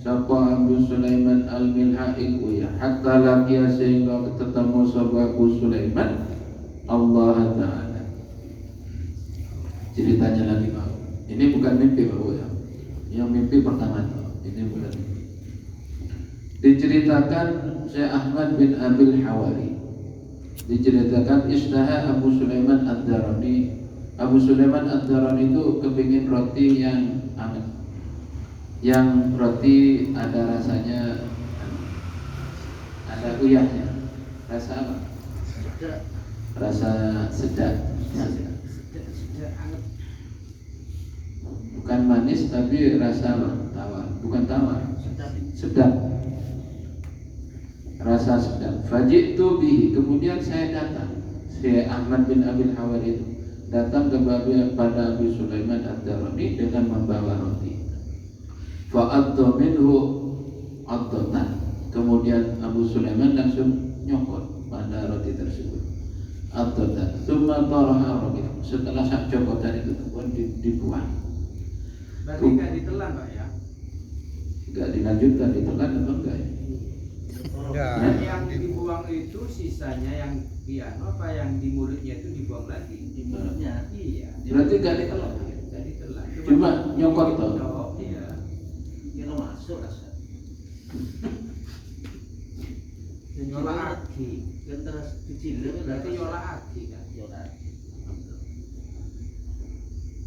sapa Abu Sulaiman al-Milhaiq ya hatta laqiya sehingga ketemu sapa Abu Sulaiman Allah Ta'ala. Ceritanya lagi mau. Ini bukan mimpi Pak ya. Yang mimpi pertama ini bukan mimpi. Diceritakan Syekh Ahmad bin Abil Hawari. Diceritakan istaha Abu Sulaiman ad-Darani. Abu Sulaiman ad-Darani itu kepingin roti yang hangat, yang roti ada rasanya, ada uyahnya. Rasa apa? Rasa sedap. Bukan manis tapi rasa apa? Tawar. Bukan tawar. Sedap. Rasa sedap. Faji'tu bihi. Kemudian saya datang. Syekh Ahmad bin Abil Hawari itu datang kepada Abu Sulaiman ad-Darani dengan membawa roti. Fa'addu minhu addatan. Kemudian Abu Sulaiman langsung nyokot pada roti tersebut. Addatan. Tsumma taraha roti. Setelah sak cokotan itu pun dibuang. Berarti enggak ditelan Pak ya? Enggak dilanjutkan, ditelan atau enggak ya? Enggak. Yang dibuang itu sisanya yang piano apa yang di mulutnya itu dibuang lagi? Di mulutnya. Iya. Berarti enggak ditelan. Enggak ditelan. Cuma nyokot toh. Iya. Kira masuk rasa. Nyola aki. Yang terus kecil berarti nyola aki kan? Nyola aki.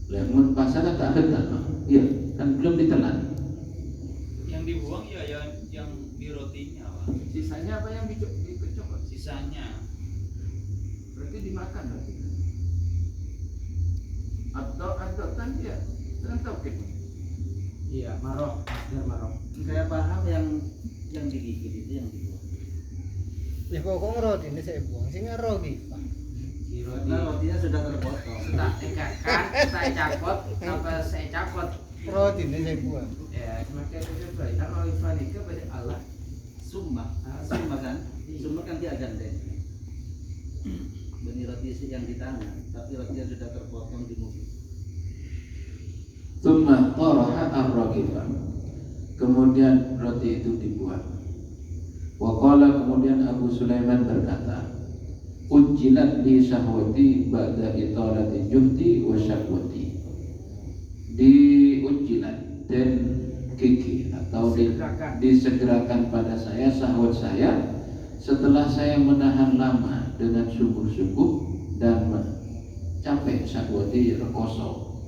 Lemon pasar tak ada tak? Iya, kan belum ditelan. Yang dibuang ya yang di rotinya Pak. Sisanya apa yang dicopot? Sisanya. Berarti dimakan berarti. Atau kan dia kan tauhid. Iya, marok, biar marok. Saya paham yang digigit itu yang dibuang. Ya pokoknya roti ini saya buang, sehingga roti Pak. Karena rotinya sudah terpotong. Tak kan saya cakot apa saya cakot. Roti ini saya buang. Ya, semakin itu baik. Kalau ifanika pada Allah Summa kan? Summa kan dia gandeng. Benih roti yang di tangan, tapi rotinya sudah terpotong di mulut. Tsumma taraha ar-raqifa. Kemudian roti itu dibuang. Wa qala, kemudian Abu Sulaiman berkata, "Ujilat li syahwati ba'da italati juhdi wa syakwati." Diujilat dan gigi atau disegerakan pada saya syahwat saya setelah saya menahan lama dengan sungguh-sungguh dan capek syahwati rekoso.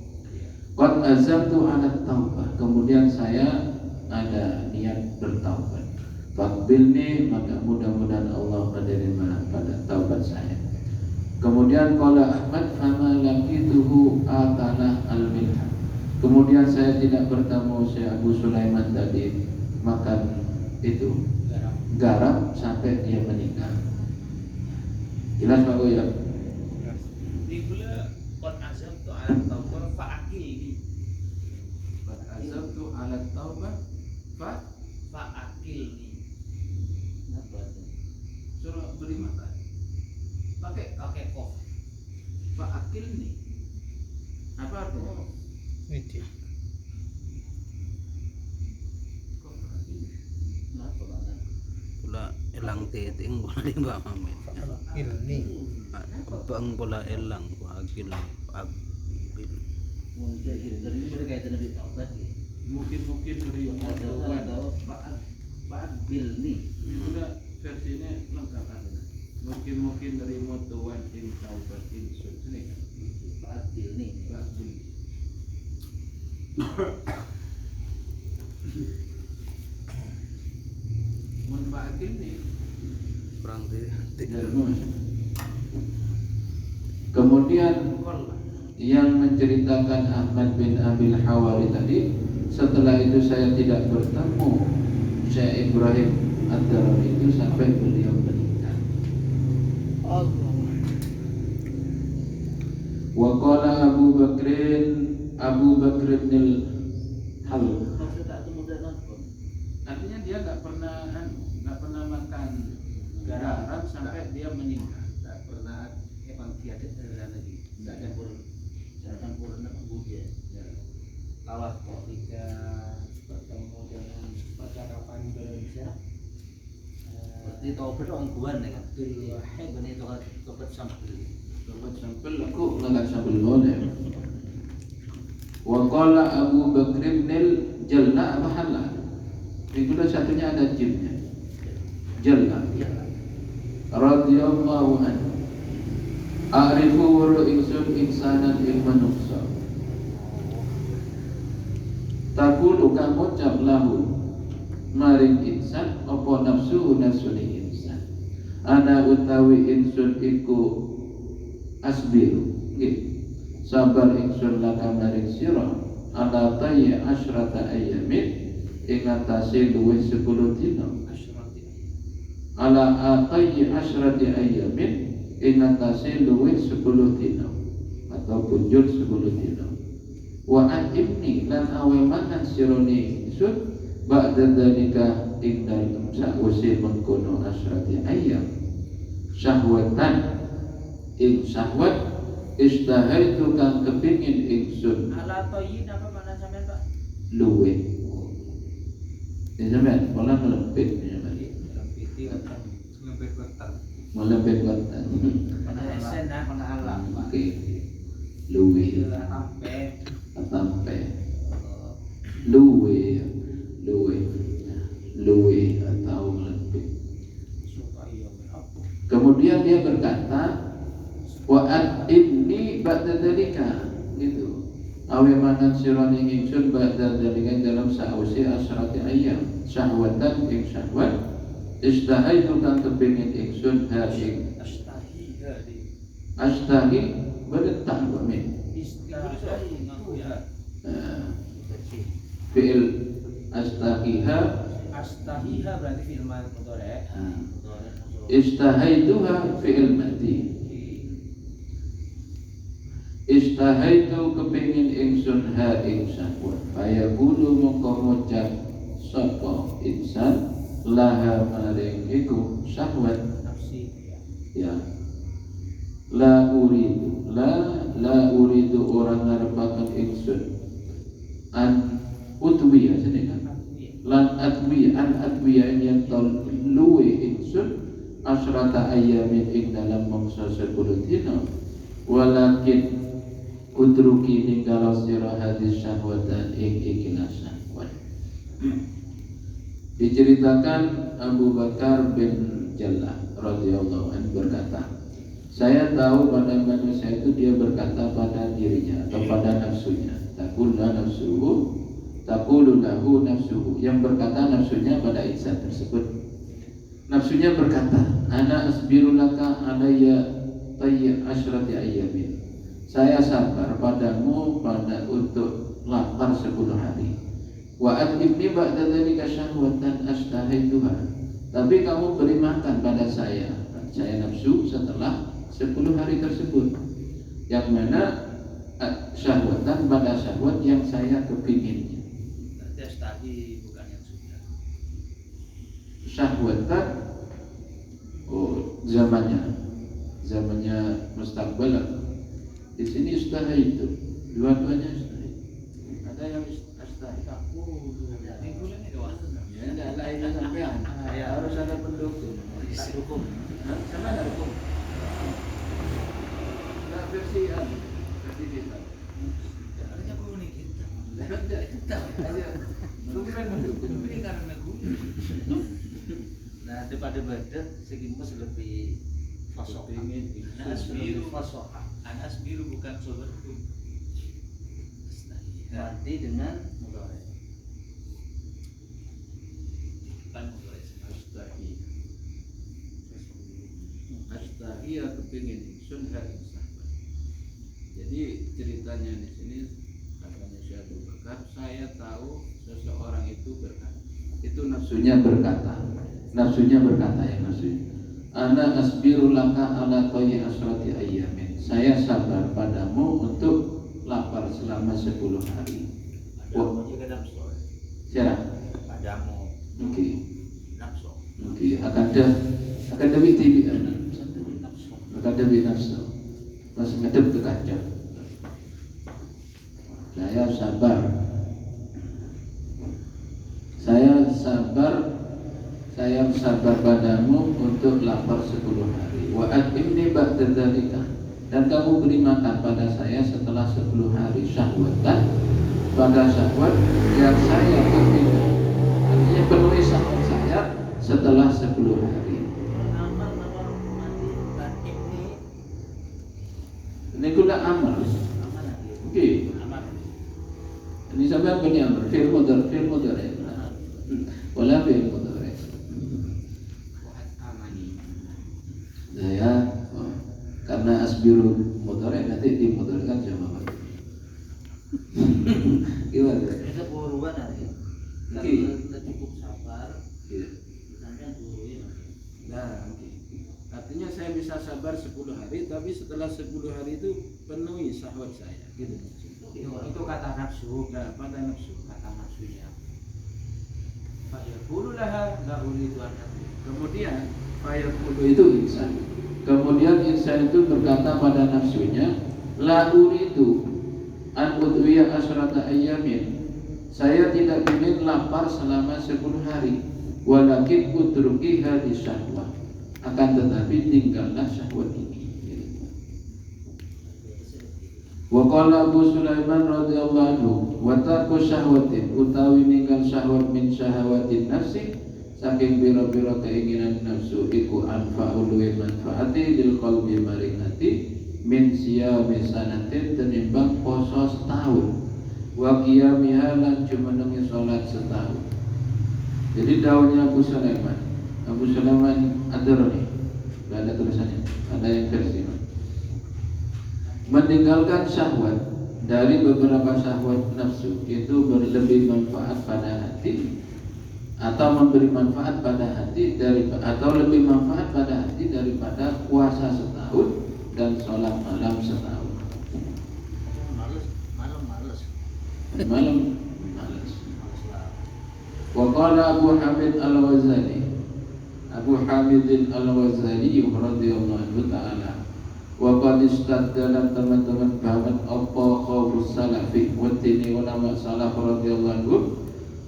Qad azamtu ala taubah. Kemudian saya ada niat bertaubat. Faqbilni, maka mudah-mudahan Allah menerima pada taubat saya. Kemudian qala Ahmad fama laqituhu atana al-milha. Kemudian saya tidak bertemu Syekh Abu Sulaiman tadi makan itu garam sampai dia meninggal. Jelas Pak ya? Di pula qad azamtu ala taubah fa'akilni. Qad azamtu ala taubah Fa'akilni. Apa itu? suruh beri makan. Pakai Kof. Pak Akil nih. Apa artinya? Ini. Kenapa Pak? Pula elang titing boleh ba mami? Ini. Bang pula elang agil agil. Mungkin dari ini berkaitan dengan taubat ya. Mungkin dari Atau Pak Bil nih. Sudah versinya lengkap ada. Mungkin dari mutuan in taubat in ini kan. Pak Bil nih. Pak Bil. Mun Pak Akil nih. Perang titing. Kemudian yang menceritakan Ahmad bin Abil Hawari tadi, setelah itu saya tidak bertemu Syekh Ibrahim ad-Darani itu sampai beliau meninggal. Allah. Wa qala Abu Bakr bin Hal. Maksudnya itu mudah nonton. Artinya dia nggak pernah makan garam sampai dia meninggal. Tidak pernah emang tiada lagi. Tidak campur dengan budi ya. Lawas ketika bertemu dengan Berarti taubat ongguan ya kan. Ini taubat sampel. Dapat sampel aku nggak sampel boleh. Wa qala Abu Bakr bin Jalla apa halal. Itu satunya ada jimnya. Jalla. Radhiyallahu anhu. A'rifu wa insun insanan ilman nuqsa. Takulu kamu cap lahu maring insan apa nafsu nafsuni insan. Ana utawi insun iku asbiru nggih sabar ingsun laka maring sira ala tayya asyrata ayamin ing atase luwih 10 dina ala atayya asyrati ayamin ing atase luwih 10 dina atau punjul 10 dina wa an ibni lan awe mangan sirone ingsun ba'da dalika ing dalem sakwise mengkono asyrati ayam syahwatan ing syahwat istahaitu kang kepingin ingsun Ala toyin apa mana sampean Pak? luwe ini sampean pola melempit ini sampean Lempet kotak. melempit watan Mana esen nah, mana alam Pak. oke luwe Sampai sampai luwe luwe atau melempit. suka iya apa? Kemudian dia berkata wa'at inni ba'da dalika gitu awe mangan sirani ingsun ba'da dalika dalam sa'usi asrati ayyam syahwatan ing syahwat istahaitu kang kepingin ingsun ha ing astahi bertah wamin fi'il astahiha Astahiha berarti firman mudhari. istahaituha fi'il mati istahaitu kepingin ingsun ha ing syahwat kaya bulu mongko ngucap sapa insan laha maring iku syahwat Nafsi ya la uridu orang ngarepaken ingsun an utwiya jenengan lan atwiya yang luwe ingsun asrata ayamin ing dalam mangsa 10 dina walakin utruki ninggala sira hadis syahwatan ing ikilah syahwat. Diceritakan Abu Bakar bin Jallah radhiyallahu anhu berkata, saya tahu pada manusia itu dia berkata pada dirinya atau pada nafsunya, taqulu lahu nafsuhu, yang berkata nafsunya pada insan tersebut. Nafsunya berkata, ana asbiru laka alayya tayya asyrati ayyamin. Saya sabar padamu pada untuk lapar 10 hari. Wa adibni ba'da dzalika syahwatan astahaituha. Tapi kamu beri makan pada saya nafsu setelah 10 hari tersebut. Yang mana syahwatan pada syahwat yang saya kepinginnya. Nanti astahi bukan yang sudah. Syahwatan zamannya mustaqbal. Di sini istahaitu, dua-duanya istahaitu. Ada yang istahaitu aku Bulan itu wah. ya enggak lainnya sampean. Harus ada pendukung. Tak dukung. Sama ada dukung. Nah, versi kita. Harusnya aku nih kita. Kita aja. Tumben mendukung. Ini karena aku. Nah, daripada badat segi mas lebih fasok. Anas biru. Fasok. Anas biru bukan sobatku. Mati dengan mudhari. Bukan mulai. Astahi ya kepingin ingsun ha ing sahabat. Jadi ceritanya di sini katanya Syekh Abu Bakar, saya tahu seseorang itu berkata. Itu nafsunya berkata ya nafsunya. Ana asbiru laka ala tayyi asrati ayyamin. Saya sabar padamu untuk lapar selama 10 hari. Adamu juga nafsu. Siapa? Adamu Oke. nafsu. Oke, akademi TV akademi nafsu. Mas ngedep ke kaca. Saya sabar saya sabar padamu untuk lapar 10 hari. Wa at'imni ba'da dzalika, dan kamu beri makan pada saya setelah 10 hari syahwatan, pada syahwat yang saya berikan. Artinya penuhi syahwat saya setelah 10 hari. Amal nomor mati batik ini Ini kula amal. amal lagi. Oke. Amal. Ini sampai apa ni amal? Fi'il mudhari. Wala fi'il mudhari. Saya karena asbiru mudhari nanti dimudharikan sama apa? Gimana? Itu buruan nanti. Oke. Kita cukup sabar. Iya. Sampai buruin. Nah, oke. Artinya saya bisa sabar 10 hari, tapi setelah 10 hari itu penuhi syahwat saya, gitu. Itu kata nafsu. Nah, pada nafsu. Kata nafsunya. Fa yaqulu laha la uridu an akul. Kemudian fayaqulu itu insan. Kemudian insan itu berkata pada nafsunya, la uridu an udwiya asyrata ayyamin. Saya tidak ingin lapar selama 10 hari. Walakin utruki hadis syahwah. Akan tetapi tinggallah syahwat ini. Wa qala Abu Sulaiman radhiyallahu anhu, wa tarku syahwatin utawi ninggal syahwat min syahawatin nafsi, saking bira-bira keinginan nafsu iku anfa'ul wa manfaati lil qalbi maring hati min siyami sanatin tenimbang poso setahun wa qiyamiha lan jumenengi salat setahun. Jadi daunnya Abu Sulaiman Ad-Darani, nggak ada tulisannya, ada yang versi meninggalkan syahwat dari beberapa syahwat nafsu itu lebih manfaat pada hati, atau memberi manfaat pada hati atau lebih manfaat pada hati daripada puasa setahun dan sholat malam setahun. Malam males. Malam malas. Males lah. Wa qala Abu Hamid Al-Ghazali radhiyallahu anhu ta'ala, wa qad istaddalam teman-teman banget apa khawfus salafi wa tini ulama salaf radhiyallahu anhu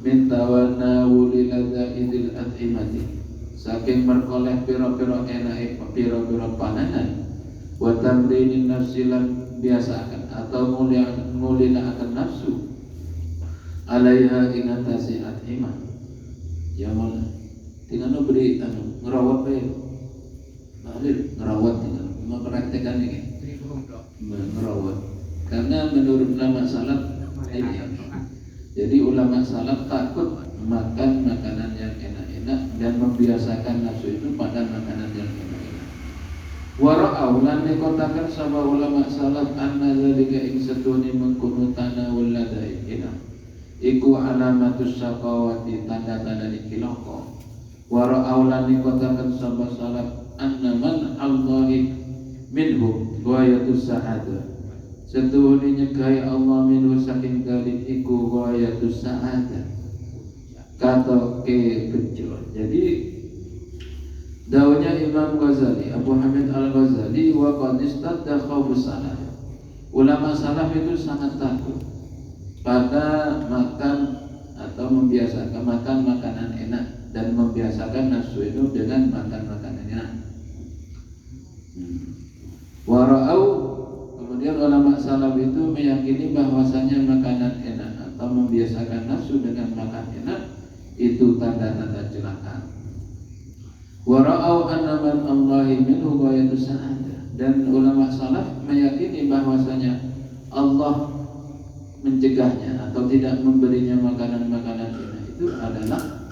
min tawanawuli ladzaidil at'imati, saking merkoleh pira-pira enake pira-pira panganan, wa tamrinin nafsi lan biasakan atau mulinakan nafsu alaiha ing atase at'imah. Ya mana tinggal beri ngerawat bae. Balir ngerawat tinggal mempraktekan ini merawat, karena menurut ulama salaf ini, jadi ulama salaf takut makan makanan yang enak-enak dan membiasakan nafsu itu pada makanan yang enak-enak. Wara'au lan dikotakan sama ulama salaf anna zalika ing setuni mengkono tanawul ladaina iku alamatus syaqawati, tanda-tanda ikiloko. Wara'au lan dikotakan sama salaf anna man Allahi minhu ghayatus sa'adah, setuhune nyegai Allah minhu saking dalil iku ghayatus sa'adah, kata ke bejo. Jadi daunnya Imam Ghazali, Abu Hamid Al-Ghazali, wa qad istadda khawfus salaf. Ulama salaf itu sangat takut pada makan atau membiasakan makan makanan enak dan membiasakan nafsu itu dengan makan makanan enak. Wara'au, kemudian ulama salaf itu meyakini bahwasanya makanan enak atau membiasakan nafsu dengan makan enak itu tanda-tanda celaka. Wara'au anna man Allahi minhu ghayatus sa'adah, dan ulama salaf meyakini bahwasanya Allah mencegahnya atau tidak memberinya makanan-makanan enak itu adalah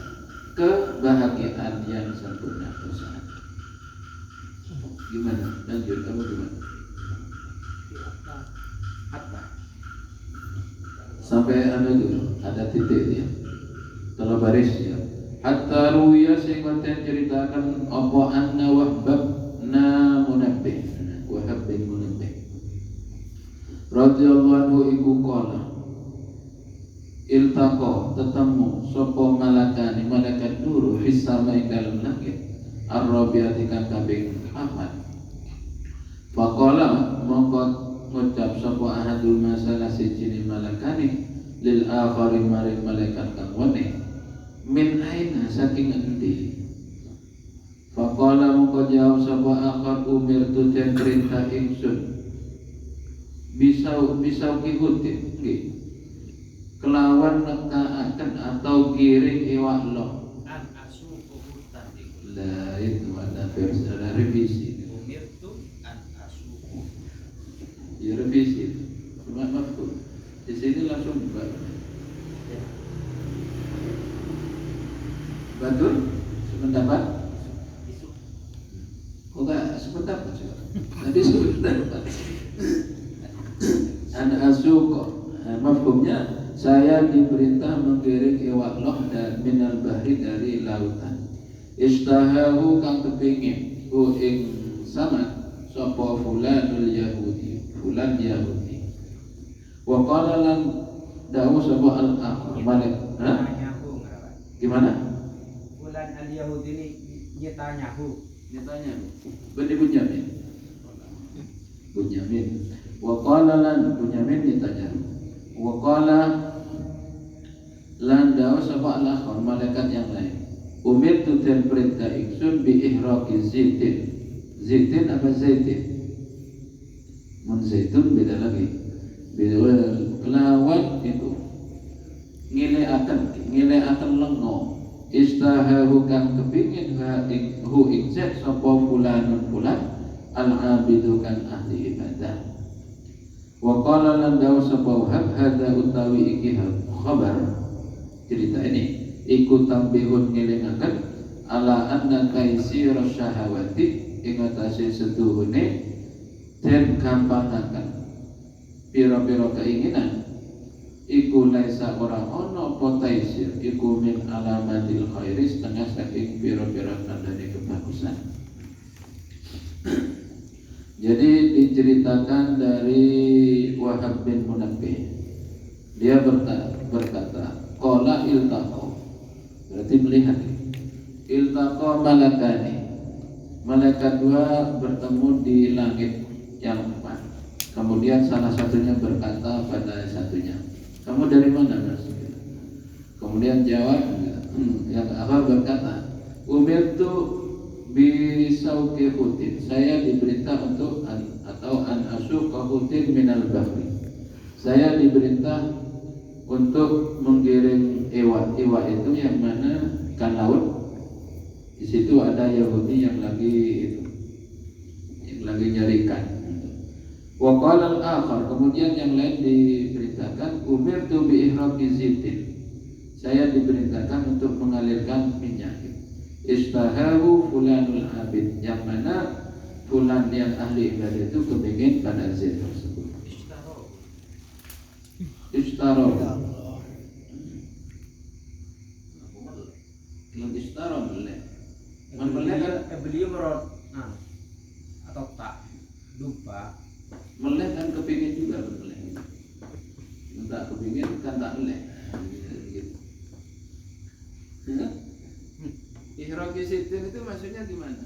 kebahagiaan yang sempurna. Gimana? Lanjut, kamu gimana? Hatta sampai ada titik ya, kalau baris ya. Hatta ruya sehingga ceritakan apa anna Wahbab na Munabbih, Wahab bin Munabbih radhiyallahu anhu iku qala iltaqa tetemu sapa malakani malaikat nuru fis sama ing dalem langit ar-rabiati kang kaping 4. Faqala mongko ngucap sapa ahadul masalah siji malakani lil akhari maring malaikat kang wene min aina saking endi mongko jawab sapa akhar umirtu den perintah ingsun bisa kihutin nggih kelawan nekaaken atau giring iwak loh. An asuku hutan iku. Lah itu ada versi, ada revisi. Umirtu an asuku. Ya revisi. Cuma mafhum. Di sini langsung betul sependapat. Kok enggak sependapat sih? Tadi sependapat. An asuko. Mafhumnya saya diperintah menggiring iwak loh dan minal bahri dari lautan. Istahahu kang kepingin hu ing sama sapa fulanul yahudi fulan yahudi wa qala lan dawu sapa al akhir malik Nyahu ngarawan. gimana Bulan al Yahudi ini nyetanyahu. ditanya Bani Bunyamin wa qala lan Bunyamin ditanya wa qala lan dawu sapa al akhir malaikat yang lain umir tu dan perintah iksun bi ihraqi zaitin apa zaitin mun zaitun beda lagi beda kelawan itu ngileaken lengo istahahu kang kepingin hu ikzat sapa fulanun fulan al abidu kan ahli ibadah wa qala lan dawu sapa wahab hadza utawi iki khabar cerita ini iku tambihun ngelingaken ala anna taisir syahawati ing atase setuhune den gampangaken pira-pira keinginan iku laisa ora ana apa taisir iku min alamatil khairi setengah saking pira-pira tandane kebagusan. Jadi diceritakan dari Wahab bin Munabbih dia berkata qala iltaqa berarti melihat iltaqa malakani malaikat dua bertemu di langit yang empat kemudian salah satunya berkata pada satunya kamu dari mana mas kemudian jawab yang akhir berkata umirtu bisauqi hutin saya diperintah untuk atau an asuqa hutin minal bahri saya diperintah untuk menggiring iwak itu yang mana ikan laut. Di situ ada Yahudi yang lagi nyari ikan. Wa qala al-akhar kemudian yang lain diberitakan umirtu bi ihraqi zaitin. Saya diperintahkan untuk mengalirkan minyak. Istahahu fulanul abid yang mana fulan yang ahli ibadah itu kepingin pada zait tersebut. Istaro yang istaro melek Beliau merot atau tak lupa melek kan kepingin juga melek tak kepingin kan tak melek gitu. Ihraqi sitin itu maksudnya gimana?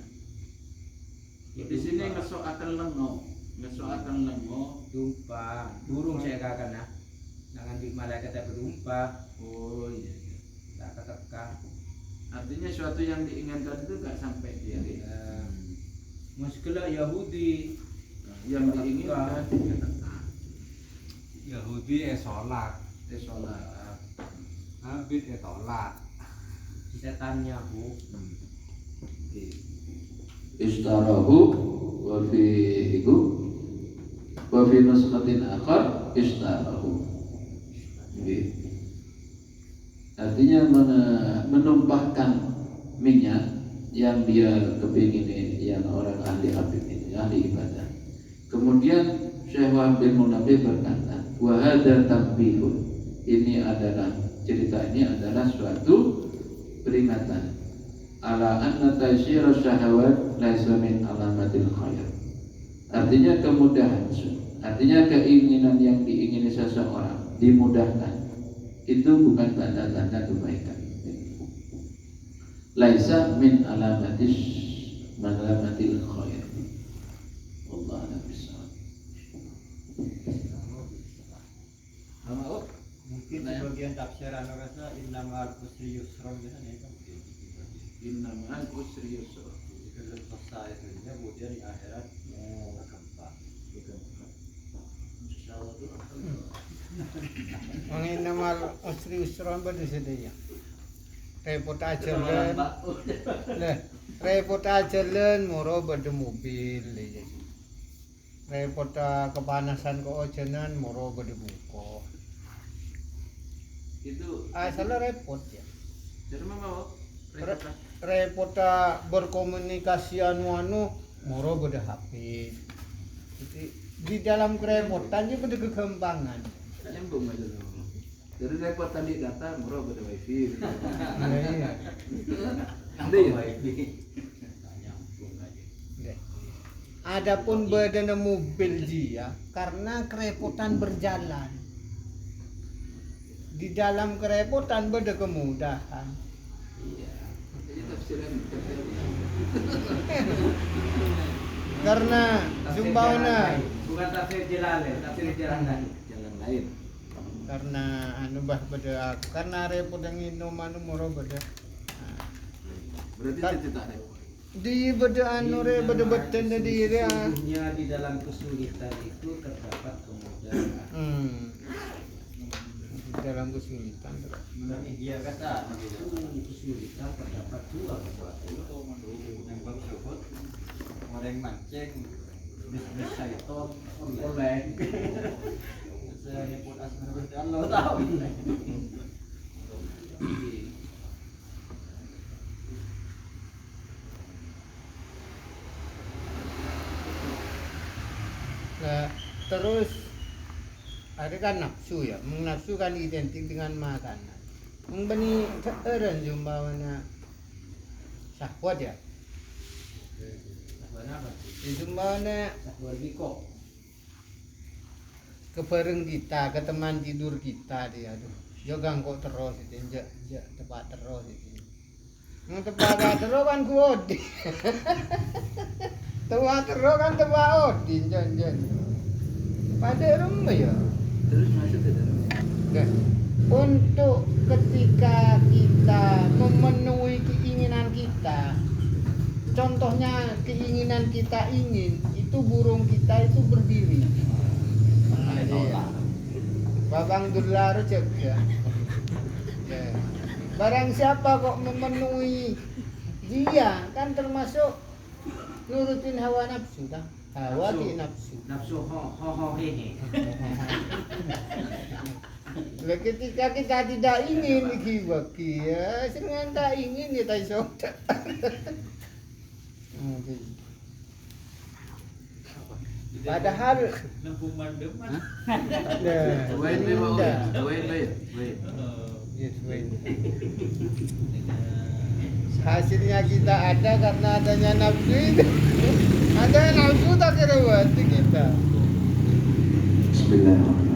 Di sini ngesoakan lengo lupa burung saya katakan ya jangan di malaikat berlupa. Oh iya. Tak kata Artinya suatu yang diinginkan itu gak sampai dia. Muskilah Yahudi Yang diinginkan Yahudi sholat, sholat. Abid tolak. setannya bu Istarahu wa fi iku wa fi nuskatin akhar istarahu. Artinya menumpahkan minyak yang dia kepingin ini, yang orang ahli abid ini, ahli ibadah. Kemudian Syekh Wahab bin Munabbih berkata, wa hadza tanbihun. Ini adalah cerita ini adalah suatu peringatan ala anna taysir syahawat laisa min alamatil khair. Artinya kemudahan, artinya keinginan yang diingini seseorang dimudahkan itu bukan tanda-tanda kebaikan. Laisa min alamatil khair. Wallahu a'lam bishawab. Mungkin di bagian tafsiran rasa innamal usri yusra gitu kan ya. Innamal usri yusra. belum selesai itunya kemudian di akhirat berkembang. Ang inamal usri usron ba di sedaya. Repot aja len. Nah, repot aja len moro bade mobil ya. Repot kepanasan kok ojenan moro bade buko. Itu Asal repot ya. dari mana mau? Repot berkomunikasi anu moro bade HP. Jadi di dalam kerepotan juga ada kegampangan. Nyambung aja dong. Jadi repot tadi data murah pada wifi. Iya. Nanti ya. Adapun badan mobil dia karena kerepotan berjalan. Di dalam kerepotan beda kemudahan. Iya. Jadi tafsiran Karena sumbauna Bukan tafsir Jalalain, tafsir Jalalain. jalan lain. karena anu bah beda karena repot yang minum anu moro beda. Berarti Kan- itu tidak repot. Di beda anu re beda beten diri ya. Sesungguhnya di dalam kesulitan itu terdapat kemudahan. Di dalam kesulitan. Dan dia kata Kesulitan terdapat dua sesuatu. yang bersebut orang mancing bisnis syaitan oleh saya nyebut asma Allah tahu. Nah, terus ada kan nafsu ya, nafsu kan identik dengan makanan. Membeni keeren jumbawanya syahwat ya. Sebenarnya apa? Jumbawanya Sahwat biko. ke bareng kita, ke teman tidur kita dia aduh. Jogang kok terus itu, tepat terus itu. Tepat terus kan kuodi. Tepat terus kan tepat odin jan. Pada rumah ya. Terus masuk ke dalam. Nah, untuk ketika kita memenuhi keinginan kita, contohnya keinginan kita ingin itu burung kita itu berdiri. Nah, dia. Babang Durlar cek ya. Ya. Barang siapa kok memenuhi dia kan termasuk nurutin hawa nafsu dah. Hawa Nafsu. di nafsu. Nafsu ho hehe. Lah ketika kita tidak ingin iki ya, sengan tak ingin kita iso. Padahal Nempung mandem mah. Wain be mau. Wain be. Wain. Yes, wait. Hasilnya kita ada karena adanya nafsu itu. Ada nafsu tak kira kita. Bismillahirrahmanirrahim.